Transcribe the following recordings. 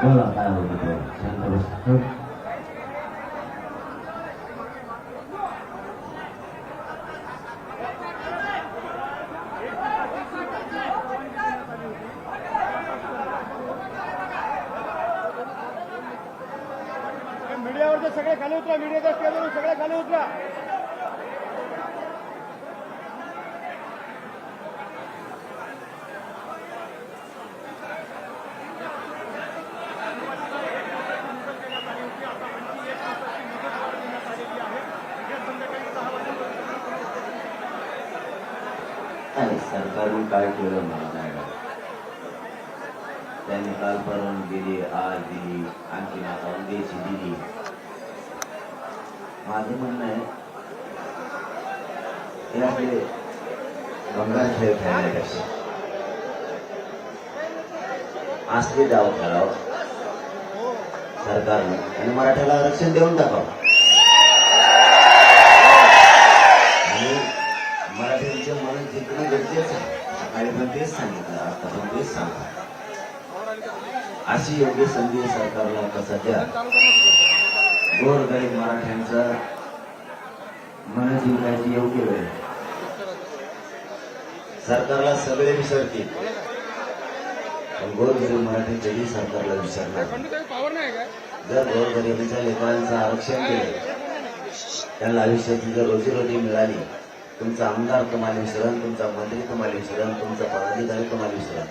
बोला काय होतं ते शांत बस. मीडियावरचे सगळे खाली उतरा, मीडियाच्या स्टेजवरून सगळे खाली उतरा. आणि सरकारने काय केलं मला नाही वाटत. त्यांनी काल परवानगी दिली, आज दिली, आणखी आता उद्याची दिली. माझं म्हणणं आहे हे आपले भंगार खेळ खेळण्यापेक्षा असले डाव खेळावं सरकारने आणि मराठ्याला आरक्षण देऊन टाकावं. आणि मराठ्यांचं मन जिंकणं गरजेचं आहे. सकाळी पण तेच सांगितलं, आता पण तेच सांगतो. अशी योग्य संधी सरकारला आता सध्या गोरगरीब मराठ्यांचा मन जिंकायची योग्य वेळ. सरकारला सगळे विसरतील पण गोरगरीब मराठी कधी सरकारला विसरणार. जर गोरगरिबीच्या लेकरांचं आरक्षण केलं, त्यांना आयुष्याची जर रोजीरोटी मिळाली, तुमचा आमदार तुम्हाला विसरण, तुमचा मंत्री तुम्हाला विसरण, तुमचा पदाधिकारी तुम्हाला विसरण,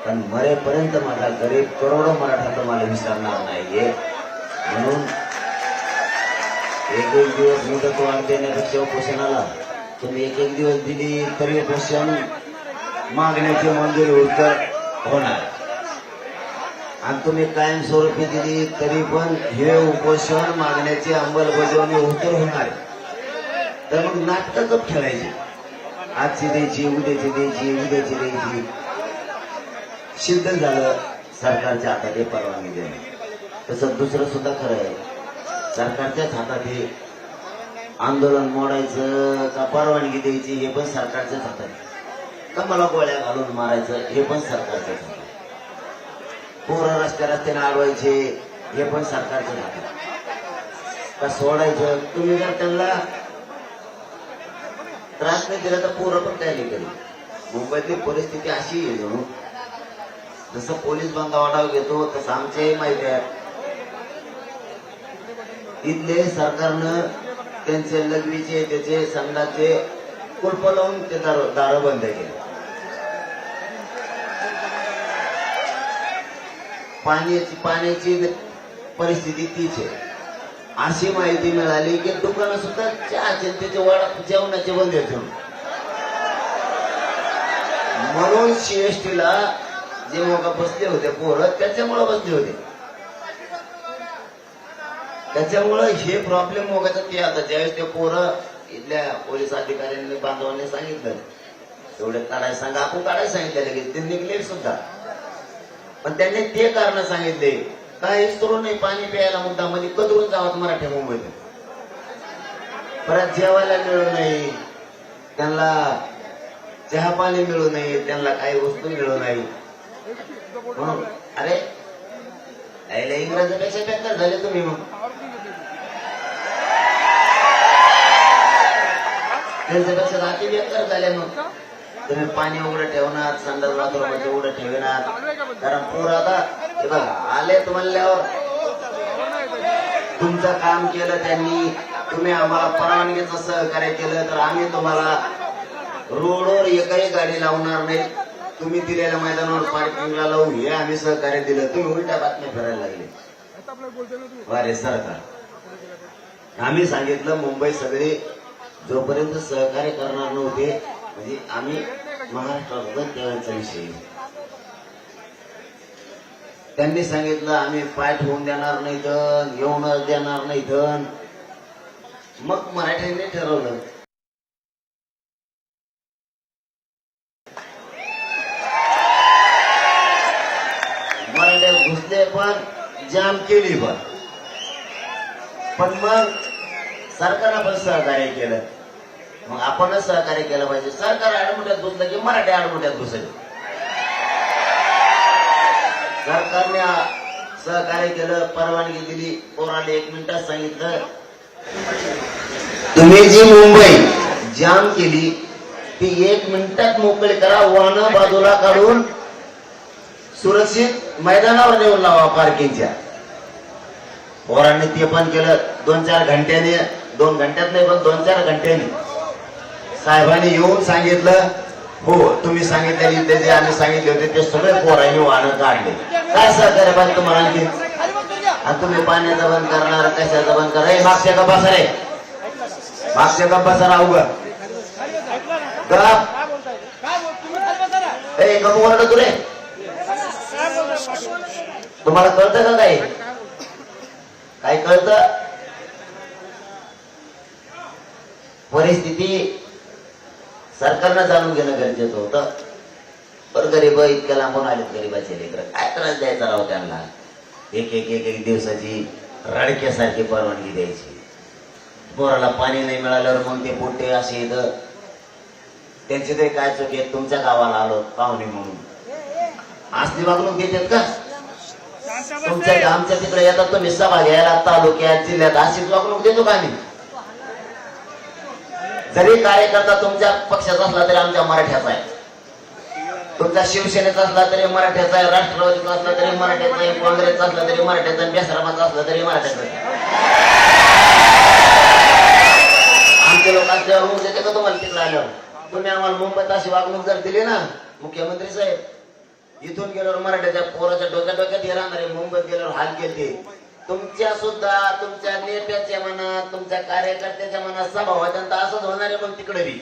पण मरेपर्यंत माझा गरीब करोडो मराठा तुम्हाला विसरणार नाहीये. म्हणून एक एक दिवस मुदतवाढ देण्यापेक्षा उपोषणाला तुम्ही एक एक दिवस दिली तरी उपोषण मागण्याची मंजुरी उत्तर होणार. आणि तुम्ही कायमस्वरूपी दिली तरी पण हे उपोषण मागण्याची अंमलबजावणी उत्तर होणार. तर मग नाटकं खेळायची, आजची द्यायची, उद्याची द्यायची, उद्याची द्यायची. सिद्ध झालं सरकारच्या हातात हे परवानगी देणे. तसं दुसरं सुद्धा खरं आहे, सरकारच्याच हातात हे आंदोलन मोडायचं का परवानगी द्यायची हे पण सरकारच्याच हातात आहे, का मला गोळ्या घालून मारायचं हे पण सरकारच्याच हातात आहे, पोरं रस्त्याने अडवायचे हे पण सरकारच्याच हातात आहे, का सोडायचं. तुम्ही जर त्यांना त्रास नाही दिला तर पोरं पण काय नाही करीत. मुंबईतली परिस्थिती अशी आहे जणू जसं पोलीस बंदा वाटाव घेतो तसं आमच्याही माहिती आहे. इथले सरकारनं त्यांचे लघवीचे त्याचे संघाचे कुलप लावून ते दार बंद केले. पाण्याची परिस्थिती तीच आहे. अशी माहिती मिळाली की दुकानं सुद्धा चहाचे त्याचे वाडा जेवणाचे बंद ठेवून. म्हणून सीएसटीला जे मोका बसले होते पोरं त्याच्यामुळे बसले होते. त्याच्यामुळं हे प्रॉब्लेम मोगाचा ते आता ज्यावेळेस ते पोरं इथल्या पोलीस अधिकाऱ्यांनी बांधवांनी सांगितलं तेवढे काढायला सांगा, आपण काढायला सांगितलं की ते निघले सुद्धा. पण त्यांनी ते कारण सांगितले काहीच करू नाही, पाणी प्यायला मुद्दा मध्ये कदरून जावत मराठ्या मुंबईत. परत जेवायला मिळू नाही, त्यांना चहा पाणी मिळू नये, त्यांना काही वस्तू मिळू नाही. अरे यायला इंग्रजांपेक्षा बेकार झाले तुम्ही. मग त्यांच्यापेक्षा रात्री बेकार झाले. मग तुम्ही पाणी उघडं ठेवणार, संडास बाथरूम उघडं ठेवणार. कारण पोर आता बघा आले म्हणल्यावर तुमचं काम केलं त्यांनी, तुम्ही आम्हाला परवानगीचं सहकार्य केलं तर आम्ही तुम्हाला रोडवर एकही गाडी लावणार नाही. तुम्ही दिलेल्या मैदानावर पार्किंगला लावून हे आम्ही सहकार्य दिलं, तुम्ही उलट्या बातम्या फिरायला लागले. वारे सरकार आम्ही सांगितलं मुंबई सगळे जोपर्यंत सहकार्य करणार नव्हते म्हणजे आम्ही महाराष्ट्रात त्यावेळेचा विषय. त्यांनी सांगितलं आम्ही पाय ठेवून देणार नाही, धन येऊनच देणार नाही धन. मग मराठ्यांनी ठरवलं मराठ्यात घुसले पण जाम केली पण मग सरकारनं पण सहकार्य केलं. मग आपणच सहकार्य केलं पाहिजे. सरकार आडमुठ्यात घुसलं की मराठी आडमुठ्यात घुसले. सरकारने सहकार्य केलं, परवानगी दिली. पोराला 1 मिनिटात सांगितलं, तुम्ही जी मुंबई जाम केली ती 1 मिनिटात मोकळी करा. वाहनं बाजूला काढून सुरक्षित मैदानावर नेऊन लावा पार्किंगच्या. पोरांनी ते पण केलं. 2-4 घंट्याने, 2 घंट्यात नाही पण 2-4 घंट्याने साहेबांनी येऊन सांगितलं, हो तुम्ही सांगितलेली ते जे आम्ही सांगितले होते ते सगळे पोरांनी वाहनं काढले. काय सहकार्य पाहिजे तुम्हाला आणखी? आणि तुम्ही पाण्याचा बंद करणार, कशाचा बंद करा? मागच्या का बसा रे, मागच्या का बसा राहू ग गप ओरड तुले. तुम्हाला कळतं का काही? काय कळतं? परिस्थिती सरकारनं जाणून घेणं गरजेचं होतं. पण गरीब इतक्या लांबून आलेत, गरीबाचे लेकर काय त्रास द्यायचा राव त्यांना? एक दिवसाची रडक्यासारखी परवानगी द्यायची. पोराला पाणी नाही मिळाल्यावर मग ते पोटे असे इथं त्यांचे तरी काय चुकी आहेत? तुमच्या गावाला आलो पाहुणे म्हणून असली वागणूक देतात का? तुमच्या आमच्या तिकडे येतात तुम्ही सभा घ्यायला, तालुक्यात जिल्ह्यात अशीच वागणूक देतो का आम्ही? जरी कार्यकर्ता तुमच्या पक्षाचा असला तरी आमच्या मराठ्याचा आहे, तुमचा शिवसेनेचा असला तरी मराठ्याचा आहे, राष्ट्रवादीचा असला तरी मराठ्याचा आहे, काँग्रेसचा असला तरी मराठ्याचा आहे, बेसरामाचा असला तरी मराठ्याचा आहे. आमचे लोक असल्यावर होऊन देते का तुम्हाला तिकडे आल्यावर? तुम्ही आम्हाला मुंबईत अशी वागणूक जर दिली ना मुख्यमंत्री साहेब, इथून गेल्यावर मराठ्याच्या पोराच्या डोक्यात हे राहणार आहे, मुंबईत गेल्यावर हाल केले. तुमच्या सुद्धा तुमच्या नेत्याच्या मनात, तुमच्या कार्यकर्त्याच्या मनात स्वभाव त्यांचा असंच होणार आहे. मग तिकडे बी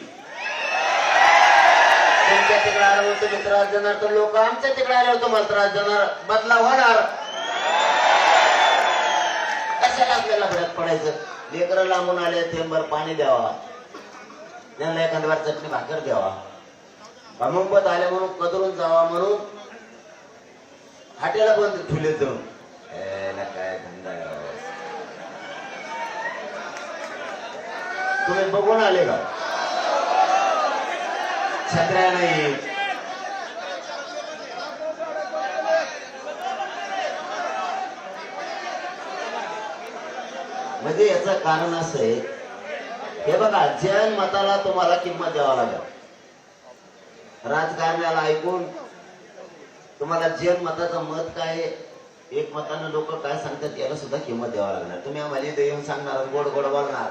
तुमच्या तिकडे आल्यावर तुम्ही त्रास देणार तर लोक आमच्या तिकडे आल्यावर तुम्हाला त्रास देणार. बदला होणार. कशाला आपल्याला फरक पडायचं? लेकरं लांबून आले, थेंबर पाणी द्यावा, त्यांना एखाद्या बार चटणी भाकर द्यावा. मुंबईत आले म्हणून कदरून जावा म्हणून हाटेला बंद ठेवले जाऊन काय धंदा. तुम्ही बघून आले का? छत्र्या नाही, म्हणजे याचं कारण असं आहे, हे बघा, जैन मताला तुम्हाला किंमत द्यावा लागेल. राजकारण्याला ऐकून तुम्हाला जैन मताचं मत काय, एक मतानं लोक काय सांगतात याला सुद्धा किंमत द्यावा लागणार. तुम्ही आम्हाला इथे येऊन सांगणार, गोड गोड बोलणार,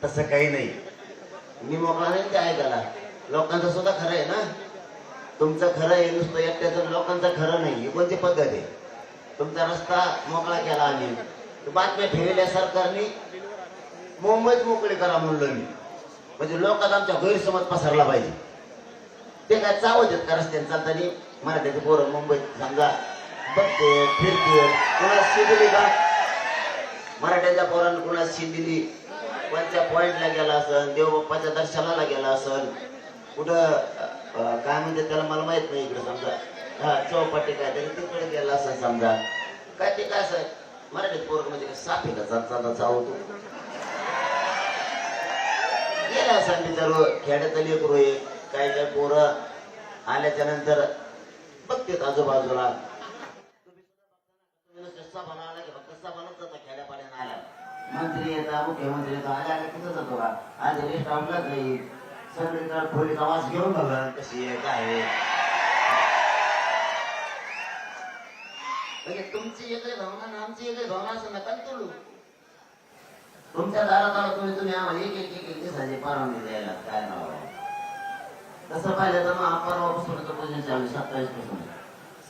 तसं काही नाही. मी मोकळा नाही ते ऐकायला. लोकांचं सुद्धा खरं आहे ना. तुमचं खरं आहे नुसतं एकट्याचं, लोकांचं खरं नाही. ही कोणती पद्धत आहे? तुमचा रस्ता मोकळा केला आम्ही, बातम्या ठेवलेल्या सरकारने मुंबईत मोकळी करा म्हणलं मी, म्हणजे लोकांना आमच्या गैरसमज पसरला पाहिजे. ते काय चावत आहेत का रस्त्याने चालताना? मराठ्याचे पोरं मुंबईत समजा बघते फिरते, कुणाला शी दिली का? मराठ्याच्या पोरांना कुणाला शी दिली? कोणत्या पॉइंटला गेला असेल, देवबाप्पाच्या दर्शनाला गेला असेल, कुठं काय म्हणते त्याला मला माहित नाही, इकडे समजा चौपाटी काय तरी तिकडे गेला असेल समजा, काय ते काय असं मराठीत पोरं म्हणजे साफ आहे का चालता चावतो गेला असेल. विचारू खेड्यात लेकरू आहे, काय काय पोरं आल्याच्या नंतर बघते आजूबाजूला सभा आला की फक्त सभालाच जातो, खेड्यापाड्यानं आला मंत्री येतात, मुख्यमंत्री येतात, आल्या तिथं जातो का? आज रेस्ट आवडलाच नाही, सगळीकडे खोलीचा वास घेऊन बघा कशी आहे काय आहे. म्हणजे तुमची एकही भावना आमची एकही भावना असं नका तोडू. तुमच्या दारात आला तुम्ही आम्हाला एक दिवसाची परवानगी द्यायला काय नाव आहे? तसं पाहिलं तर मग परवापासून पूजन चालू 27 पासून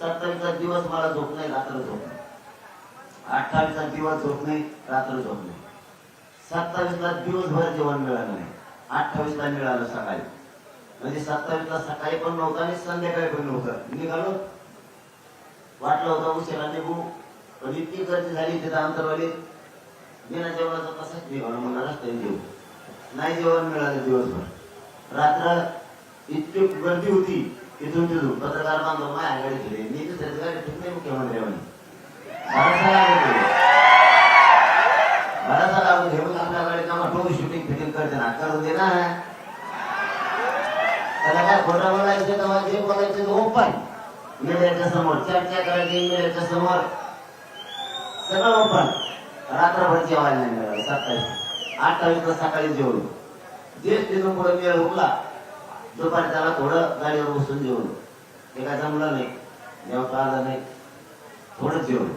27चा दिवस मला झोप नाही, रात्र झोप नाही. 28चा दिवस झोप नाही, रात्र झोप नाही. 27ला दिवसभर जेवण मिळालं नाही, 28ला मिळालं सकाळी. म्हणजे 27ला सकाळी पण नव्हतं आणि संध्याकाळी पण नव्हतं. निघालो, वाटलं होतं उशिरा निघू, पण इतकी गर्दी झाली तिथं अंतरवाली बिना जेवणाचा तसाच निघालो. मला रस्त्याने जेवू नाही, जेवण मिळालं दिवसभर. रात्र इतकी गर्दी होती, तिथून पत्रकार बांधव माझ्या गाडी ठेवली. मी दुसऱ्याच गाडी ठेवली नाही, मुख्यमंत्र्यांनी भरासा लागून घेऊन आपल्या गाडी कामा टोळी शूटिंग फिटिंग करते ना, करून दे ना. त्याला काय खोटं बोलायचं तेव्हा जे बोलायचं ओपन मीडियाच्या समोर चर्चा करायची, मीडियाच्या समोर सगळं ओपन. रात्रभर जेवायला नाही मिळालं. 28 सकाळी जेवलो. जे तिथून पुढे वेळ उरला दुपारी त्याला थोडं गाडीवर बसून जेवलो. ते काय जमलं नाही, जेवता आलं नाही, थोडं जेवलो.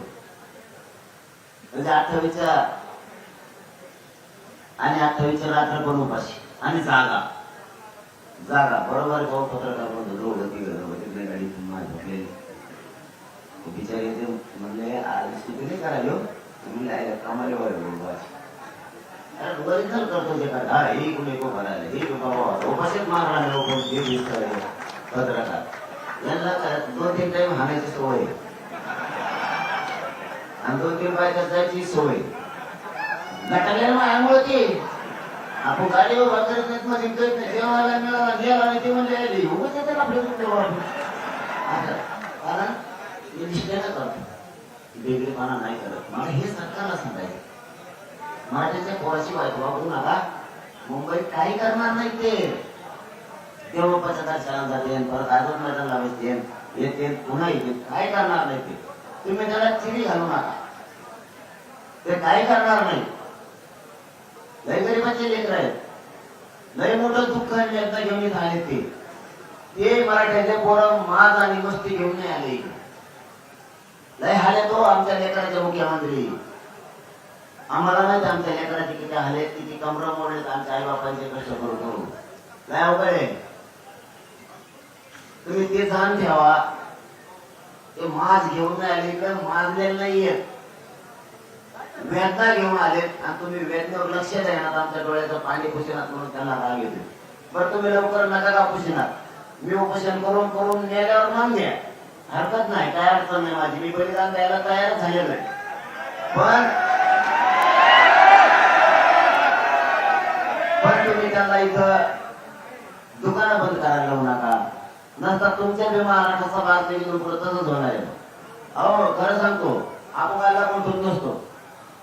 म्हणजे 28च्या आणि 28च्या रात्र पण उपाशी आणि जागा बरोबर भाऊ पत्रकार तिकडे गाडीतून मारले. बिचारे ते म्हणले आज सुट्टी नाही करायला तुम्ही कामाला ओरिजिनल करतो ते का हे कुठे को भरायला हे बाबा उपाशीच मारला पत्रकार यांना 2-3 टाइम हाणायची सवय आणि 2-3 बायका जायची सवय. गटाला मायामुळे ते आपण गाडीवर बघत नाहीत मग जिंकत नाही. जेवायला मिळाला गेला नाही ते म्हणजे आली उगाच येते आपल्या कारण हे निष्ठेनं करतो, वेगळेपणा नाही करत. मला हे सरकारला सांगायचं मराठीच्या पोराची वाईट वापरू नका. मुंबईत काही करणार नाही ते तेव्हा 75 जाते परत अजून मैदानला बसते येते पुन्हा येते. काय करणार नाही ते. तुम्ही त्याला चिरी घालू नका. ते काही करणार नाही. लय गरीबाचे लेकर आहेत. लय मोठं दुःख यांना घेऊन येत आले ते मराठ्याचे पोरं माज आणि मस्ती घेऊन नाही आले. लय हाले तो आमच्या लेकराचे मुख्यमंत्री. आम्हाला माहिती आमच्या लेकराचे किती हाले किती कमरा मोडले आमच्या आई बापांचे कष्ट करू लय अवघड आहे. तुम्ही ते जाण ठेवा. ते माज घेऊन नाही आले का माजलेलं नाहीये, वेदना घेऊन आलेत आणि तुम्ही वेदनेवर लक्ष देणार. आमच्या डोळ्याचं पाणी पुशिनात म्हणून त्यांना राग येतो. बरं तुम्ही लवकर नका का पुशिनात. मी उपोषण करून करून नेल्यावर मान घ्या, हरकत नाही, काय अडचण नाही माझी. मी बलिदान द्यायला तयार झालेलं आहे. पण तुम्ही त्यांना इथं दुकानं बंद करायला लावू नका. नंतर तुमच्या बी महाराष्ट्राचा भाग निघून पुढे तसंच होणार आहे. अहो खरं सांगतो आपण काय कोण नसतो.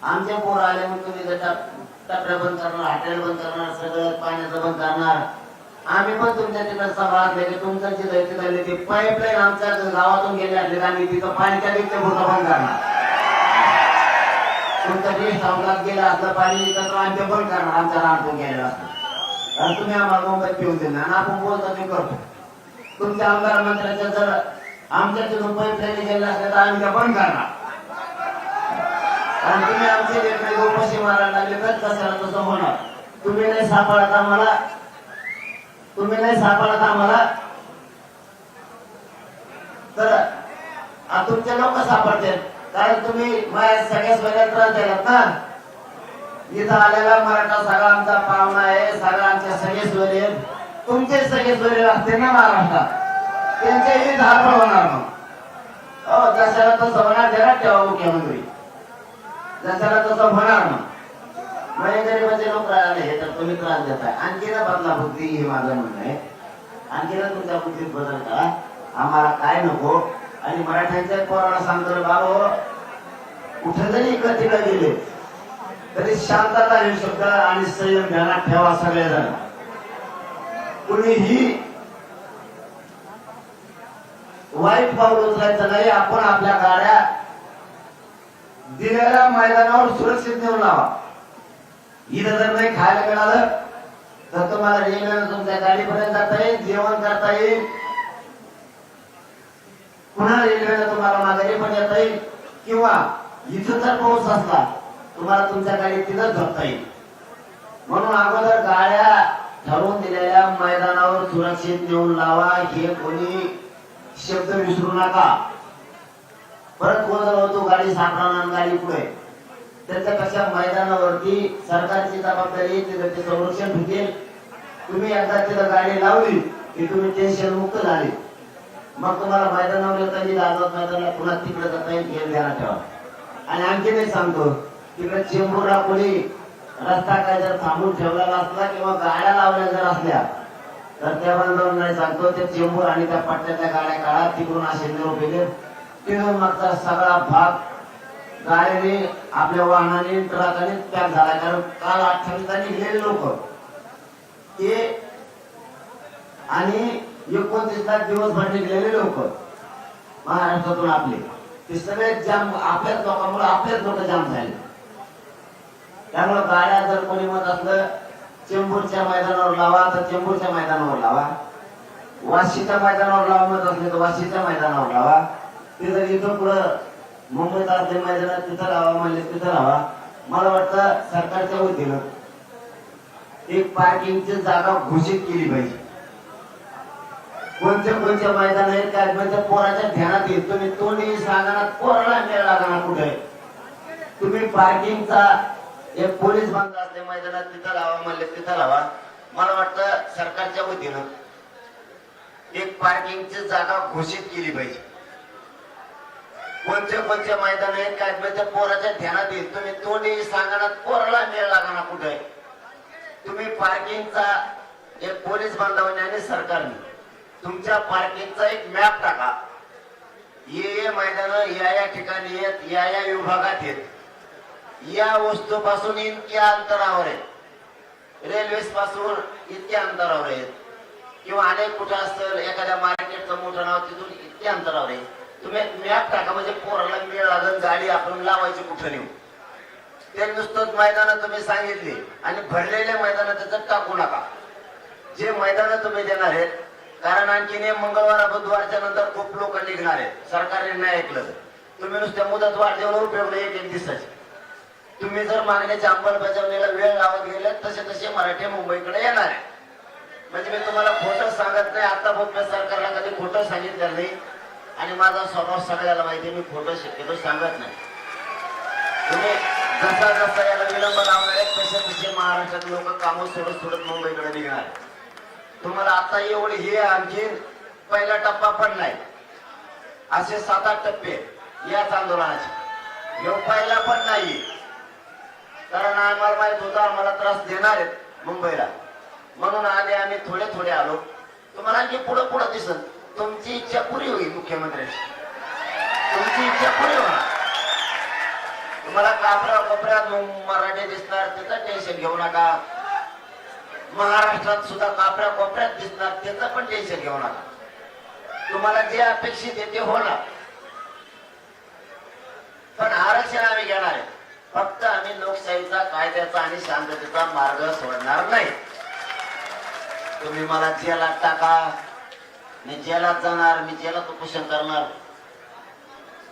आमचे पोरं आले मग तुम्ही टपऱ्या बंद करणार, हॉटेल बंद करणार, सगळं पाण्याचं बंद करणार. आम्ही पण तुमच्या तिकडे सभा की तुमचं जिथं ते पाईपलाईन आमच्या गावातून गेले असले आम्ही तिथं पाणीच्या दिवशी पुढं बंद करणार. तुमचं गेस्ट हाऊसलाच गेलं असलं पाणी तर आम्ही ते बंद करणार. आमच्या राहतून गेलेलं असलं आणि तुम्ही आम्हाला मुंबईत पिऊन देणार आणि आपण बोलतो ते करतो. तुमच्या आमदार मंत्र्याच्या जर आमच्या तिथून पाईपलाईन गेले असले तर आम्ही त्या बंद करणार. आणि तुम्ही आमचे लेकरे उपाशी मारायला लागले तर कशाला तसं होणार. तुम्ही नाही सापडत आम्हाला, तर तुमचे लोक सापडतात. कारण तुम्ही माझ्या सगळ्या सोयऱ्यात त्रास दिलात ना. इथं आलेला मराठा सगळा आमचा पाहुणा आहे, सगळा आमच्या सगळे सोयरे आहेत. तुमचे सगळे सोयरे असते ना महाराष्ट्रात, त्यांचेही धारपळ होणार. मग जशाला तसं होणार जरा ठेवा मुख्यमंत्री, जशाला तसं होणार. मग गरीबाचे लोक राहिले हे तर तुम्ही त्रास देताय. आणखीन बदला बुद्धी हे माझं म्हणणं आहे. आणखीन तुमच्या बुद्धीत बदल करा. आम्हाला काय नको. आणि मराठ्यांच्या पोराला सांगतो बाबा कुठे जरी इकडे तिकडे गेले तरी शांतता हे शब्द आणि संयम ध्यानात ठेवा. सगळेजण कुणीही वाईट पाऊल उचलायचं नाही. आपण आपल्या गाड्या दिलेल्या मैदानावर सुरक्षित नेऊन लावा. इथं जर नाही खायला मिळालं तर तुम्हाला रेल्वेनं तुमच्या गाडीपर्यंत जाता येईल, जेवण करता येईल, पुन्हा रेल्वेनं तुम्हाला माघारी पण येता येईल. किंवा इथं जर पाऊस असला तुम्हाला तुमच्या गाडीत तिथं झोपता येईल. म्हणून अगोदर गाड्या ठरवून दिलेल्या मैदानावर सुरक्षित नेऊन लावा. हे कोणी शब्द विसरू नका. परत गोंधळ होतो, गाडी सापडणार गाडी पुढे. त्याच्यापेक्षा मैदानावरती सरकारची जबाबदारी तिथं ते संरक्षण भेटेल. तुम्ही एकदा तिथं गाडी लावली की तुम्ही टेन्शन मुक्त झाले. मग तुम्हाला मैदानावर येता येईल, आझाद मैदानाला पुन्हा तिकडे जाता येईल हे ध्यानात ठेवा. आणि आणखी नाही सांगतो, तिकडे चेंबूरला कोणी रस्ता काय जर थांबून ठेवलेला असला किंवा गाड्या लावल्या जर असल्या तर त्या बंदवून नाही सांगतो ते चेंबूर आणि त्या पट्ट्याच्या गाड्या काढा. तिकडून असे निरोप गेले तिथून मागचा सगळा भाग गाडीने आपल्या वाहनाने ट्रकाने पॅक झाला. कारण काल 28 गेलेले लोक ते आणि 29 दिवसभर निघलेले लोक महाराष्ट्रातून आपले ते सगळे जाम आपल्याच लोकांमुळे आपल्याच लोक जाम झाले. त्यामुळे गाड्या जर कोणी म्हणत असलं चेंबूरच्या मैदानावर लावा तर चेंबूरच्या मैदानावर लावा, वाशीच्या मैदानावर लावा म्हणत असले तर वाशीच्या मैदानावर लावा. ते जर इथं पुढं मुंबईत असले मैदानात तिथं लावा म्हणले तिथं लावा. मला वाटतं सरकारच्या वतीनं एक पार्किंगची जागा घोषित केली पाहिजे. कोणत्या कोणत्या मैदान आहेत काय म्हणजे पोराच्या ध्यानात येईल. तुम्ही तोंडी सांगणार पोराला मेळ लागणार कुठे. तुम्ही पार्किंगचा एक पोलीस बांधला असले मैदानात तिथं लावा म्हणले तिथं लावा. मला वाटतं सरकारच्या वतीनं एक पार्किंगची जागा घोषित केली पाहिजे. कोणते कोणते मैदान आहेत काय म्हणजे पोराच्या ध्यानात येईल. तुम्ही तोंडी सांगणार पोराला मेळ लागणार कुठे. तुम्ही पार्किंगचा एक पोलीस बांधवाने आणि सरकारने तुमच्या पार्किंगचा एक मॅप टाका. ये मैदान या ठिकाणी आहेत, या विभागात आहेत, या वस्तूपासून इतक्या अंतरावर आहेत, रेल्वे पासून इतक्या अंतरावर आहेत, किंवा अनेक कुठं असेल एखाद्या मार्केटचं मोठं नाव तिथून इतक्या अंतरावर आहे. तुम्ही मॅप टाका म्हणजे पोराला मेळ लागत गाडी आपण लावायची कुठं नेऊ. ते नुसतं मैदान तुम्ही सांगितली आणि भरलेले मैदान त्याच्यात टाकू नका. जे मैदान तुम्ही देणार आहेत, कारण आणखीन मंगळवार बुधवारच्या नंतर खूप लोक निघणार आहेत. सरकारने नाही ऐकलं तर तुम्ही नुसत्या मुदत वाढ देऊन उपयोग नाही एक दिवसाची. तुम्ही जर मागण्याच्या अंमलबजावणीला वेळ लावत गेले तसे तसे मराठी मुंबईकडे येणार आहे. म्हणजे मी तुम्हाला खोटं सांगत नाही. आता मी सरकारला कधी खोटं सांगितलं नाही आणि माझा स्वभाव सगळ्याला माहिती. मी खोटं शक्यतो सांगत नाही. तुम्ही जसा जसा याला विलंब लावणार आहे तसे तसे महाराष्ट्रात लोक कामं सोडत सोडत मुंबईकडे निघणार. तुम्हाला आता एवढे हे आणखीन पहिला टप्पा पडलाय. असे 7-8 टप्पे याच आंदोलनाचे. हे पहिला पण नाही, कारण आम्हाला माहित होतं आम्हाला त्रास देणार आहेत मुंबईला, म्हणून आधी आम्ही थोडे थोडे आलो. तुम्हाला आणखी पुढे पुढे दिसत. तुमची इच्छा पुरी होईल मुख्यमंत्र्यांची, तुमची इच्छा पुरी होणार. तुम्हाला कोपऱ्यात मराठी दिसणार त्याचं टेन्शन घेऊ नका. महाराष्ट्रात सुद्धा कोपऱ्यात दिसणार त्याचं पण टेन्शन घेऊ नका. तुम्हाला जे अपेक्षित आहे ते होणार. पण आरक्षण आम्ही घेणार आहे. फक्त आम्ही लोकशाहीचा कायद्याचा आणि शांततेचा मार्ग सोडणार नाही. तुम्ही मला जेलात टाका, मी जेलात जाणार, मी जेलात उपोषण करणार,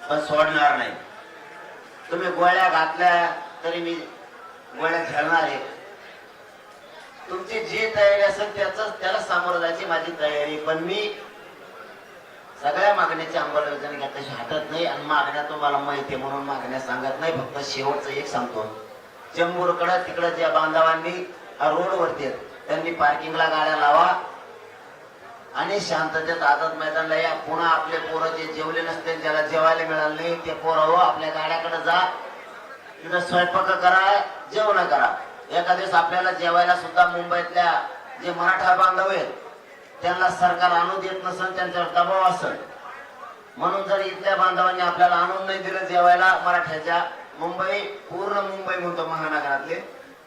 पण सोडणार नाही. तुम्ही गोळ्या घातल्या तरी मी गोळ्या घालणार आहे. तुमची जी तयारी असेल त्याला सामोरं जायची माझी तयारी. पण मी सगळ्या मागण्याची अंमलबजावणी घेतल्याशी हटत नाही. आणि मागण्या तुम्हाला माहिती आहे म्हणून मागण्या सांगत नाही. फक्त शेवटचं एक सांगतो, चेंबूरकडं तिकडं ज्या बांधवांनी रोडवरती आहेत त्यांनी पार्किंगला गाड्या लावा आणि शांततेत आझाद मैदानला या. पुन्हा आपले पोरं जे जेवले नसते ज्याला जेवायला मिळालं नाही ते पोरं आपल्या गाड्याकडे जा, तिथं स्वयंपाक करा, जेवण करा. एका दिवस आपल्याला जेवायला सुद्धा मुंबईतल्या जे मराठा बांधव आहेत त्यांना सरकार आणू देत नसेल, त्यांच्यावर दबाव असेल, म्हणून जर इथल्या बांधवांनी आपल्याला आणून नाही दिलं जेवायला मराठ्याच्या पूर्ण मुंबई म्हणतो महानगरातले,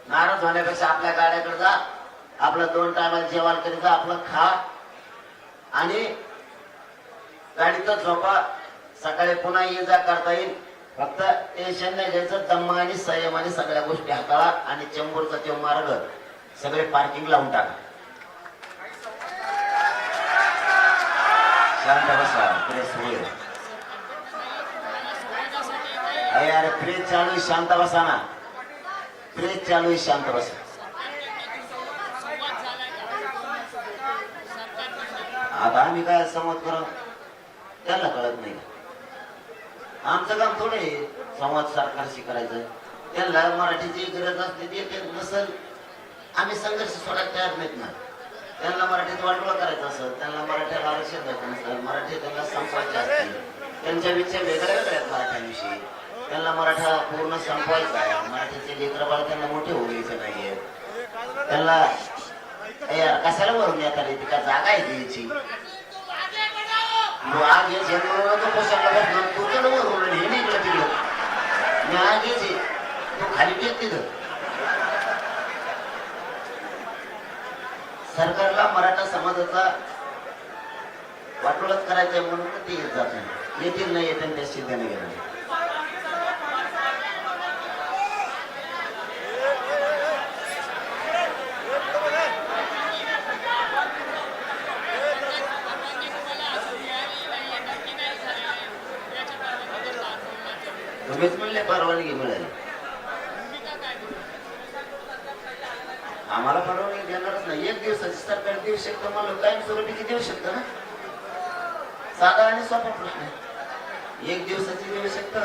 नाराज होण्यापेक्षा आपल्या गाड्याकडे जा, आपलं 2 टायमाला जेवण करी जा, आपलं खा आणि गाडीतच झोपा. सकाळी पुन्हा ये जा करता येईल. फक्त टेन्शन नाही घ्यायचं. दम्म आणि संयम आणि सगळ्या गोष्टी हाताळा आणि चेंबूरचा तो मार्ग सगळे पार्किंग लावून टाका. शांत बसा. प्रेस होईल. अरे प्रेस चालू आहे, शांत बसा ना. प्रेस चालू आहे, शांत बसा. आता आम्ही काय संवाद करू त्यांना कळत नाही. आमचं काम थोडं आहे संवाद सरकारशी करायचं. त्यांना मराठीची गरज असते ते नसेल आम्ही संघर्ष सोडायला तयार नाहीत ना. त्यांना मराठीत वाटोळा करायचं असेल, त्यांना मराठीला आरक्षण द्यायचं नसेल, मराठी त्यांना संपवायचे असतील, त्यांच्या विचार वेगळ्या वेगळ्या आहेत मराठ्यांविषयी, त्यांना मराठा पूर्ण संपवायचा आहे, मराठीचे लेकरबाळ त्यांना मोठे होऊ द्यायचे नाहीये, त्यांना कशाला वरून येतात ती का जागा आहे द्यायची. आग घ्यायची तो पोशाखला बसलो तू तर वरून हे नाही इकडं तिकडं मी आग घ्यायची तो खाली घेत तिथं. सरकारला मराठा समाजाचा वाटोळाच करायचंय म्हणून ते येत जात नाही. येतील नाही येतील त्या सिद्ध नाही. तुम्हीच म्हणले परवानगी मिळाली. आम्हाला परवानगी देणारच नाही. एक दिवसाची सरकार देऊ शकतं म्हणलं, कायमस्वरूपीची देऊ शकतं ना. साधा आणि सोपा प्रश्न आहे. एक दिवसाची देऊ शकतं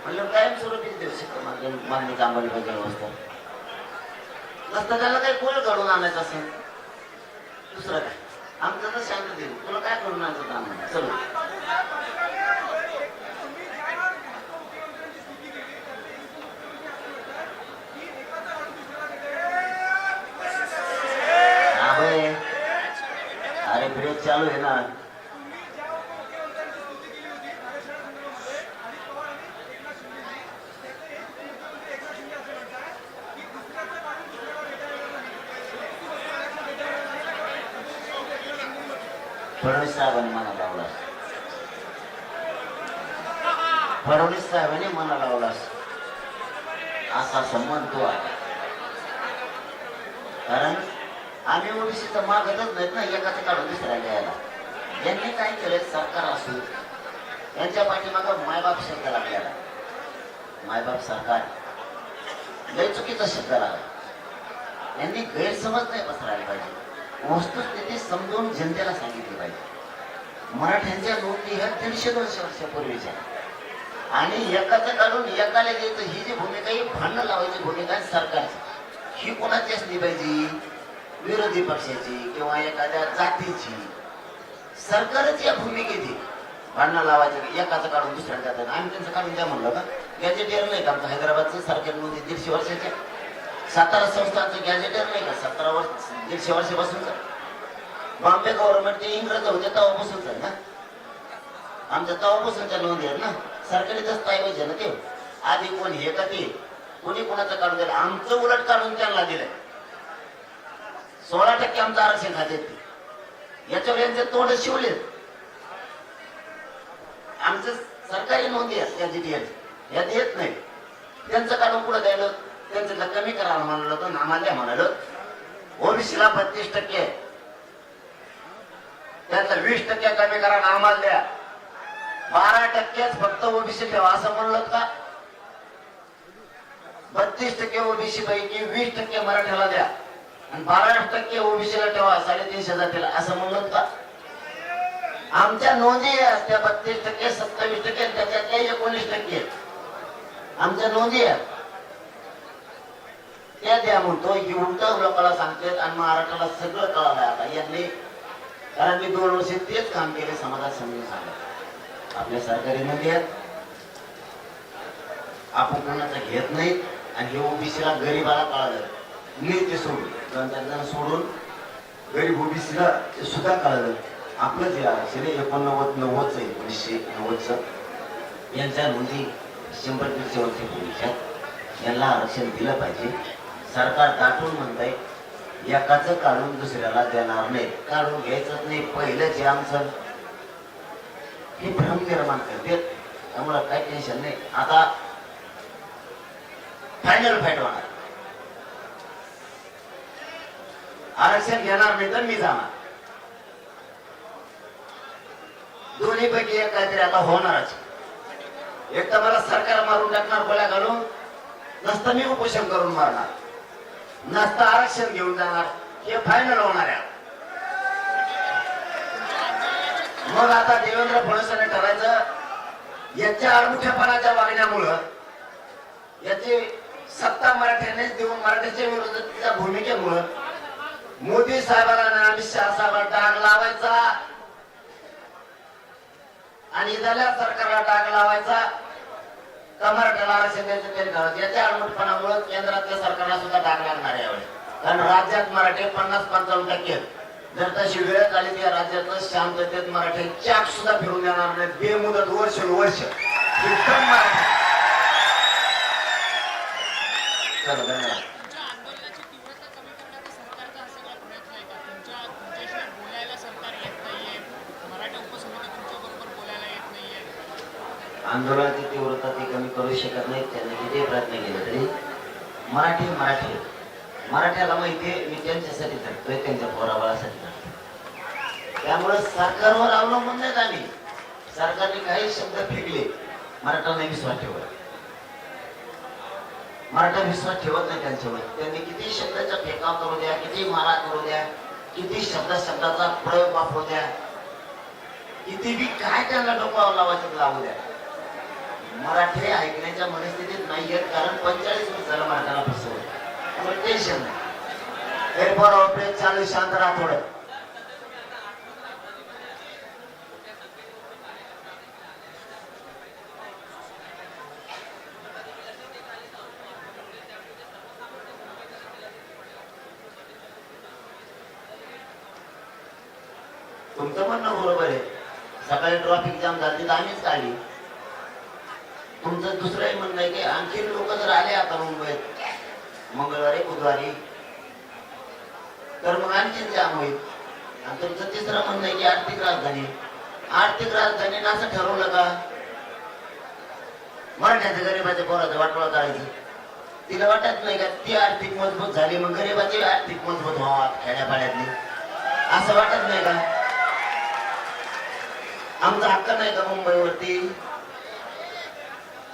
म्हणलं, कायमस्वरूपीची देऊ शकतं. मागणी अंमली पाहिजे व्यवस्था नसतं, त्याला काही कोळ घडून आणायचं असेल दुसरं काय. आमचं तर शांत देऊ, तुला काय करून आणायचं काम नाही. चलो अरे ब्रेक चालू आहे ना. फडणवीस साहेबांनी मना लावला. फडणवीस साहेबांनी मना लावला असा संबंध तो आहे. कारण आम्ही ओबीसीचं मागतच नाहीत ना एकाचं काढून दुसऱ्याला द्यायला. यांनी काय केलंय, सरकार असू यांच्या पाठीमागं मायबाप शब्द लागलेला. मायबाप सरकार लय चुकीचा शब्द लागला. यांनी गैरसमज नाही पसरायला पाहिजे. वस्तुस्थिती समजून जनतेला सांगितली पाहिजे. मराठ्यांच्या नोंदी ह्या 150-200 वर्षापूर्वीच्या, आणि एकाचं काढून एकाला द्यायचं ही जी भूमिका, ही भांडण लावायची भूमिका आहे सरकारची. ही कोणाची असली पाहिजे? विरोधी पक्षाची किंवा एखाद्या जातीची. सरकारच या भूमिकेची भांडणं लावायची, एकाचं काढून दुसऱ्याला जातात. आम्ही त्यांचं काढून द्या म्हणलं का? गॅजेटियर नाही का आमचं हैदराबादचं सरकारी नोंदी 150 वर्षाच्या? सातारा संस्थांचं गॅजेटियर नाही का 17 वर्ष 150 वर्षापासूनच? बॉम्बे गव्हर्नमेंट ते इंग्रज होते तेव्हापासूनच आहे ना. आमच्या तेव्हापासूनच्या नोंदी आहेत ना. सरकारी दस्तऐवज आहे ना ते. आधी कोण हे का ते कोणी कोणाचं काढून दिलं? आमचं उलट काढून त्यांना दिलंय. 16% आमचं आरक्षण खात्यात. याच्यावर यांचे तोंड शिवले. आमचं सरकारी नोंदी आहेत गॅजेटियर, यात येत नाही. त्यांचं काढून पुढे द्यायला, त्यांचं कमी करायला म्हणालं तर आम्हाला द्या म्हणालं. ओबीसीला 32% आहे, त्यातलं 20% कमी करा आम्हाला द्या. 12%च फक्त ओबीसी ठेवा असं म्हणलं का? 32% ओबीसी पैकी 20% मराठ्याला द्या आणि 12% ओबीसीला ठेवा, 350 जातीला असं म्हणलं का? आमच्या नोंदी त्या 32%, 27%, त्याच्यातल्या 19% आमच्या नोंदी आहेत. त्या द्या म्हणतो. ही उलट लोकांना सांगतात आणि महाराष्ट्राला सगळं कळालंय आता यांनी. कारण मी 2 वर्ष तेच काम केले, समाजात समजून सांगत. आपल्या सरकारी नोंदी आहेत, आपण कोणाचं घेत नाहीत. आणि हे ओबीसीला गरीबाला कळालं, मी ते सोडून 2-4 जण सोडून गरीब ओबीसीला सुद्धा कळालं. आपलं जे आरक्षण 89-90चं 1990चं यांच्या नोंदी 100-150 वर्षापूर्वीच्या, यांना आरक्षण दिलं पाहिजे. सरकार दाटून म्हणतंय एकाचं काढून दुसऱ्याला देणार नाही, काढून घ्यायचंच नाही. पहिलंच हे आमचं हे भ्रम निर्माण करते. त्यामुळं काही टेन्शन नाही. आता फायनल फाईट होणार. आरक्षण घेणार नाही तर मी जाणार. दोन्हीपैकी एक काहीतरी आता होणारच. एक तर मला सरकार मारून टाकणार गोळ्या घालून, नसतं मी उपोषण करून मारणार, नसतं आरक्षण घेऊन जाणार. हे फायनल होणार आहे. मग आता देवेंद्र फडणवीसांनी ठरायचं, याच्या अडमुठ्यापणाच्या वागण्यामुळं, याची सत्ता मराठ्यानेच देऊन मराठ्याच्या विरोधाच्या भूमिकेमुळं मोदी साहेबांना आणि अमित शहा साहेबांना डाग लावायचा आणि इथल्या सरकारला डाग लावायचा का मराठ्याला आरक्षण द्यायचं तरी करायचं. याच्या अडमुठपणामुळे केंद्रातल्या सरकारला सुद्धा डाग लागणार आहे यावेळी. कारण राज्यात मराठी 50-55%. जर तशी वेळ झाली तर या राज्यातलं शांततेत मराठी चाक सुद्धा फिरून देणार नाही. बेमुदत वर्ष एकदम मराठी. चला धन्यवाद. आंदोलनाची तीव्रता ती कमी करू शकत नाही. त्यांनी किती प्रयत्न केले तरी मराठ्याला माहितीये मी त्यांच्यासाठी धरतोय, त्यांच्या पोराबाळासाठी धरतोय. त्यामुळे सरकारवर अवलंबून नाहीत आम्ही. सरकारने काही शब्द फेकले मराठाने विश्वास ठेवत, मराठा विश्वास ठेवत नाही त्यांच्यावर. त्यांनी किती शब्दाचा फेकाव करू द्या, किती मारा करू द्या, किती शब्दाचा प्रयोग वापरू द्या, किती बी काय त्यांना डोक्यावर लावायचं लावू द्या, मराठी ऐकण्याच्या मनस्थितीत नाही आहेत. कारण 45 वर्षाला मराठाला फसवलं, टेन्शन नाही. बरोबर चालू, शांत राहा थोडं. तुमचं म्हणणं बरोबर आहे. सकाळी ट्रॅफिक जाम झाली तर आम्हीच काढली. तुमचं दुसरंही म्हणणं आहे की आणखी लोक जर आले आता मुंबईत मंगळवारी बुधवारी तर मग आणखी जाम होईल. आणि तुमचं तिसरं म्हणणं आहे की आर्थिक राजधानी, आर्थिक राजधानीनं असं ठरवलं का मराठ्याचं गरीबाच्या पोराचं वाटोळं करायचं? तिला वाटत नाही का ती आर्थिक मजबूत झाली मग गरीबाची आर्थिक मजबूत व्हावा खेड्यापाड्यातली? असं वाटत नाही का? आमचा हक्क नाही का मुंबईवरती?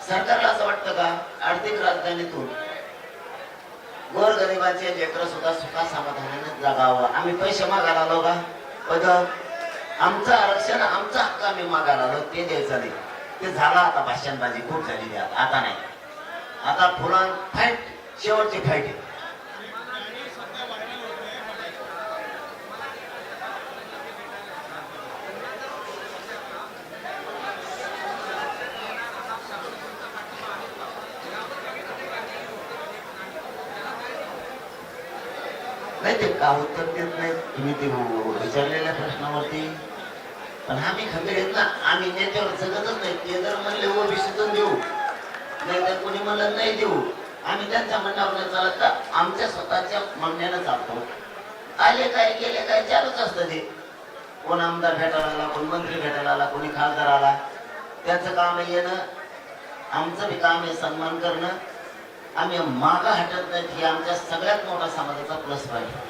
सरकारला असं वाटतं का आर्थिक राजधानीतून गोरगरिबांचे लेकर सुद्धा सुखा समाधानाने जगावं? आम्ही पैसे मागायला आलो का? पद आमचं आरक्षण, आमचा हक्क आम्ही मागायला आलो, ते द्यायचं नाही. ते झालं आता, भाषणबाजी खूप झालेली आता नाही. आता फुलां फाईट, शेवटची फाईट आहे. नाही ते का उत्तर देत नाही तुम्ही ते विचारलेल्या प्रश्नावरती? पण आम्ही खंबीर आहेत ना, आम्ही नेत्यावर जगतच नाही. ते जर म्हणले ओबीसीतून देऊ, नाही तर कोणी म्हणलं नाही देऊ, आम्ही त्यांच्या म्हणण्यावर नाही चालत का? आमच्या स्वतःच्या म्हणण्यानं चालतो. आले काय गेले काय चालूच असतं ते. कोण आमदार भेटायला आला, कोण मंत्री भेटायला आला, कोणी खासदार आला, त्याचं काम आहे येणं, आमचं बी काम आहे सन्मान करणं. आम्ही मागा हटत नाहीत, ही आमच्या सगळ्यात मोठा समाजाचा प्लस पॉईंट.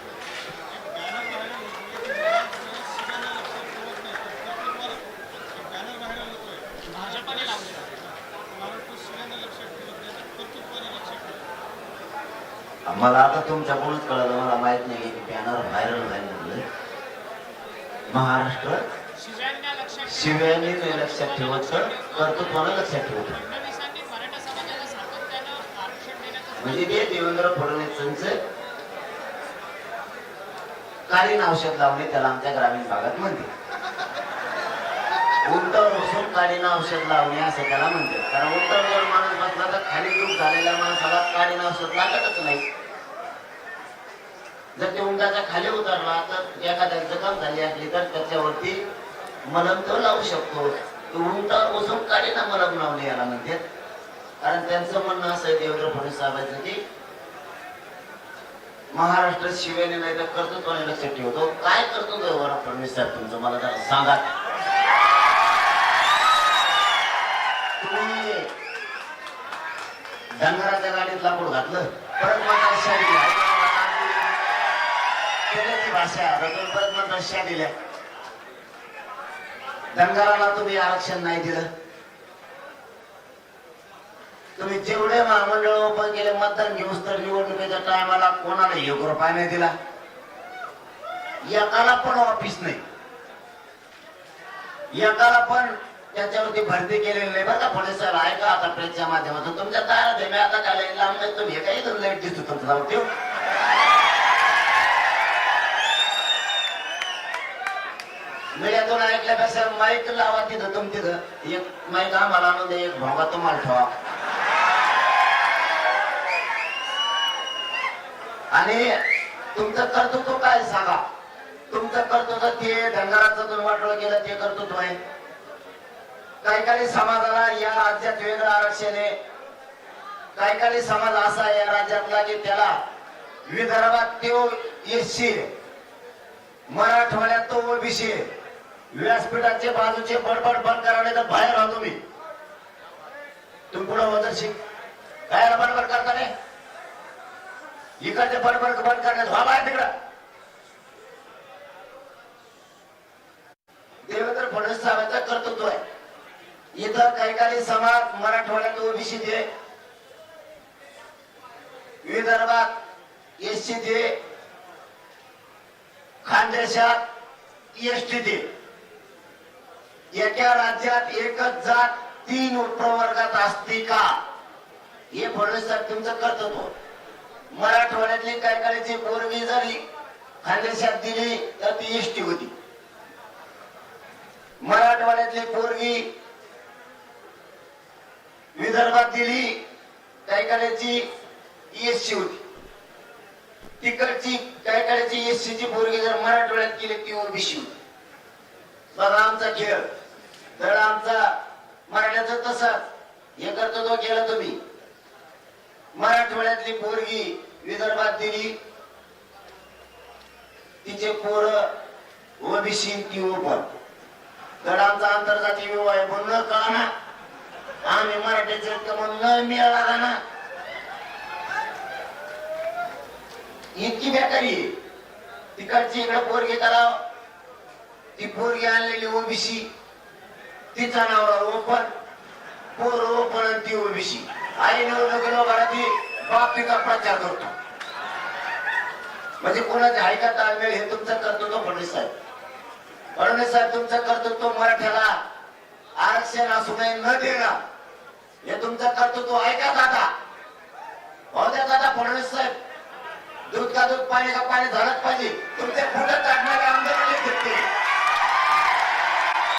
मला आता तुमच्याकडूनच कळलं, मला माहित नाही की बॅनर व्हायरल व्हायला महाराष्ट्र शिव्याने लक्षात ठेवत, कर्तृत्वानं लक्षात ठेवत. म्हणजे ते देवेंद्र फडणवीसांचं कालीन औषध लावणे, त्याला आमच्या ग्रामीण भागात म्हणते. उंटावर बसून कालीन औषध लावणे असं त्याला म्हणते. कारण उंटावर जर माणूस बसला तर खाली दूध झालेल्या माणसाला कालीन औषध लागतच नाही. जर ते उंटाच्या खाली उतरला तर एखाद्या जखम झाली असली तर त्याच्यावरती मलम तो लावू शकतो. उंटावर बसून कालीन मलम लावणे याला म्हणते. कारण त्यांचं म्हणणं असं आहे देवेंद्र फडणवीस साहेबांचं की महाराष्ट्र शिवेने नाही तर कर्तृत्वाने लक्षात ठेवतो. काय करतो देवेंद्र फडणवीस साहेब तुमचं मला जरा सांगा. तुम्ही डंगराच्या गाडीत लाकूड घातलं, परत म्हणता शाळी भाषा परत म्हणता शा दिल्या. डंगराला तुम्ही आरक्षण नाही दिलं. तुम्ही जेवढे महामंडळ ओपन केले मतदान घेऊस तर निवडणुकीच्या टायमाला कोणाला 1 रुपया नाही दिला. एकाला पण ऑफिस नाही, एकाला पण त्याच्यावरती भरती केलेली नाही. बरं का फडणवीस साहेब, ऐका आता प्रेसच्या माध्यमातून तुमच्या दारात आहे. मी आता काय लांब नाही, तुम्ही काही तर लाईट दिसतो तुमचं जाऊ ठेव. मीडियातून ऐकल्यापेक्षा माईक लावा तिथं, तुम तिथं एक माईक आम्हाला आणून दे, एक भोंगा तुम्हाला ठेवा. आणि तुमचं कर्तृत्व काय सांगा? तुमचं कर्तृत्व ते धनगराचं तुम्ही वाटोळं केलं ते कर्तृत्व आहे. काही काही समाजाला या राज्यात वेगळं आरक्षण आहे. काही काही समाज असा आहे या राज्यातला की त्याला विदर्भात तो एससी, मराठवाड्यात तो ओबीसी. व्यासपीठाचे बाजूचे बडबड बंद करावे तर बाहेर राहा तुम्ही. तुम्ही पुढे वजन शिक काय बडबड करता नाही. इकडचे बडबड बंद करण्यात व्हा बाहेर तिकडं. देवेंद्र फडणवीस साहेबांचं कर्तृत्व आहे. इथं काही समाज मराठवाड्यात ओबीसी दे, विदर्भात एससी दे, खानदेशात एसटी दे. एका राज्यात एकच जात 3 प्रवर्गात असते का? हे फडणवीस साहेब तुमचं कर्तव्य. मराठवाड्यातली काही पोरगी जरी खानदेशात दिली तर ती एसटी होती. मराठवाड्यातली पोरगी विदर्भात दिली काही एससी होती. तिकडची काही एससीची पोरगी जर मराठवाड्यात केली ती ओबीसी होती. बघा आमचा खेळ. तर आमचा मराठ्याचं तसंच हे कर्तव्य केलं तुम्ही. मराठवाड्यातली पोरगी विदर्भात दिली, तिचे पोरं ओबीसी ती ओपन. तर आमचा आंतरजातीय विवाह आहे म्हणून का ना आम्ही मराठीचे म्हणून न मिळाला ना. इतकी बेकारी तिकडची इकडे पोरगी कराव. ती पोरगी आणलेली ओबीसी, तिचा नवरा ओपन, पोर ओपन आणि ती ओबीसी. आई निवडणुकीला घराती बाप पिका प्रचार करतो. म्हणजे कोणाचे आहे का ताळमेळ? हे तुमचं कर्तव्य फडणवीस साहेब. फडणवीस साहेब तुमचं कर्तव्य मराठ्याला आरक्षण असू नये न देणं हे तुमचं कर्तव्य आहे का दादा? हो द्या दादा फडणवीस साहेब. दूध का दूध पाणी का पाणी झालंच पाहिजे. तुमचे फुलं काढणारे आमदार